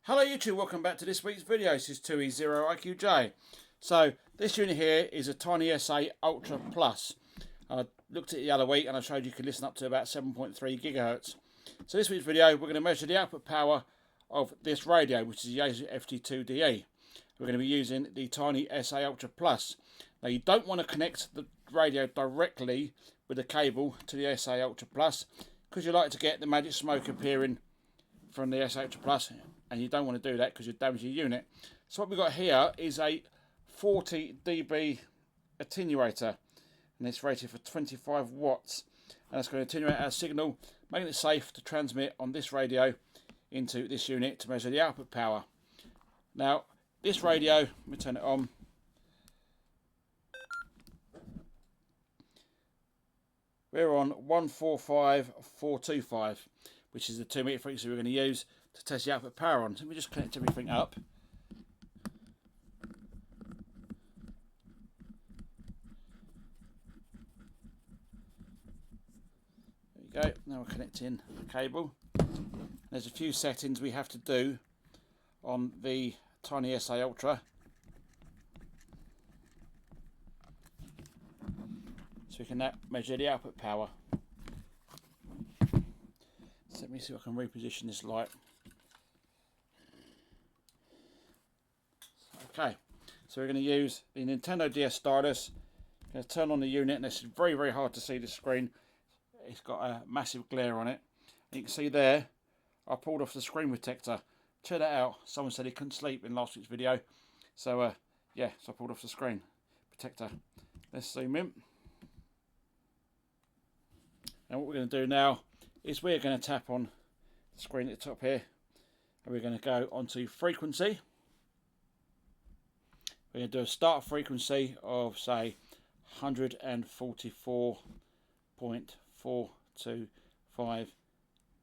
Hello YouTube, welcome back to this week's video. This is tinaSA. So this unit here is a TinySA Ultra Plus. I looked at it the other week and I showed you could listen up to about 7.3 gigahertz. So this week's video we're going to measure the output power of this radio, which is the Yaesu FT2DE. We're going to be using the TinySA Ultra Plus. Now you don't want to connect the radio directly with the cable to the SA Ultra Plus because you like to get the magic smoke appearing from the SA Ultra Plus, and you don't want to do that because you damage your unit. So what we've got here is a 40 dB attenuator, and it's rated for 25 watts, and it's going to attenuate our signal, making it safe to transmit on this radio into this unit to measure the output power. Now this radio, let me turn it on. We're on 145425, which is the 2 meter frequency we're going to use to test the output power on. So we just connect everything up. There we go. Now we're connecting the cable. There's a few settings we have to do on the TinySA Ultra. So we can measure the output power. So let me see if I can reposition this light. Okay, so we're going to use the Nintendo DS stylus. I'm going to turn on the unit, and it's very hard to see the screen. It's got a massive glare on it. And you can see there, I pulled off the screen protector. Check that out. Someone said he couldn't sleep in last week's video. So yeah, so I pulled off the screen protector. Let's zoom in. And what we're going to do now is we're going to tap on the screen at the top here, and we're going to go onto frequency. We're going to do a start frequency of say 144.425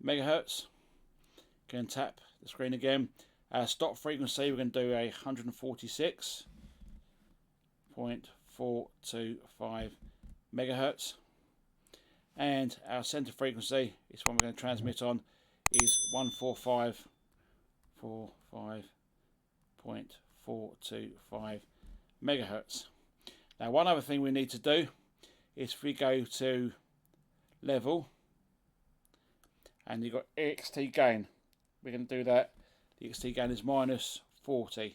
megahertz. Going to tap the screen again. Our stop frequency, we're going to do a 146.425 megahertz. And our center frequency, is one we're going to transmit on, is 145.425 megahertz. Now one other thing we need to do is if we go to level and you've got EXT gain, we're going to do that. The EXT gain is minus 40, and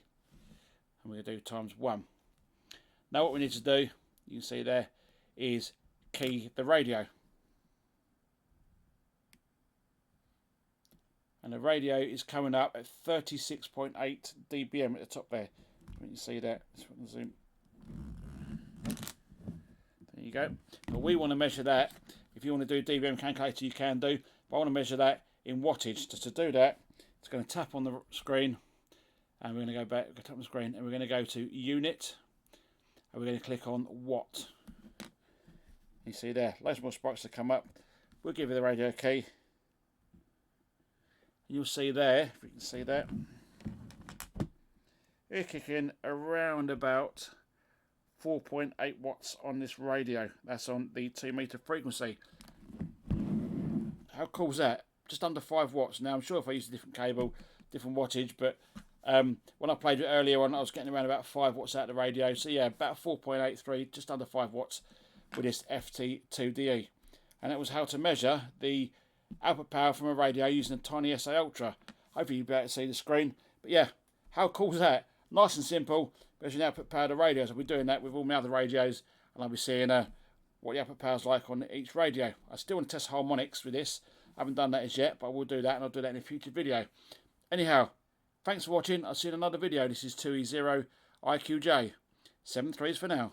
we're going to do times 1. Now what we need to do, you can see there, is key the radio. And the radio is coming up at 36.8 dBm at the top there. You can see that. Zoom. There you go. But we want to measure that. If you want to do dBm calculator, you can do. But I want to measure that in wattage. Just to do that, it's going to tap on the screen, and we're going to go back, tap on the screen, and we're going to go to unit, and we're going to click on watt. You see there, loads more sparks to come up. We'll give you the radio key. You'll see there, if you can see that, we're kicking around about 4.8 watts on this radio. That's on the 2 meter frequency. How cool is that? Just under 5 watts. Now I'm sure if I use a different cable, different wattage, but when I played it earlier on, I was getting around about 5 watts out of the radio. So yeah, about 4.83, just under 5 watts with this FT2DE. And that was how to measure the output power from a radio using a TinySA Ultra. Hopefully you'll be able to see the screen. But yeah, how cool is that? Nice and simple, measuring the output power of the radios. I'll be doing that with all my other radios, and I'll be seeing what the output power is like on each radio. I still want to test harmonics with this. I haven't done that as yet, but I will do that, and I'll do that in a future video. Anyhow, thanks for watching. I'll see you in another video. This is tinaSA. 7 3s for now.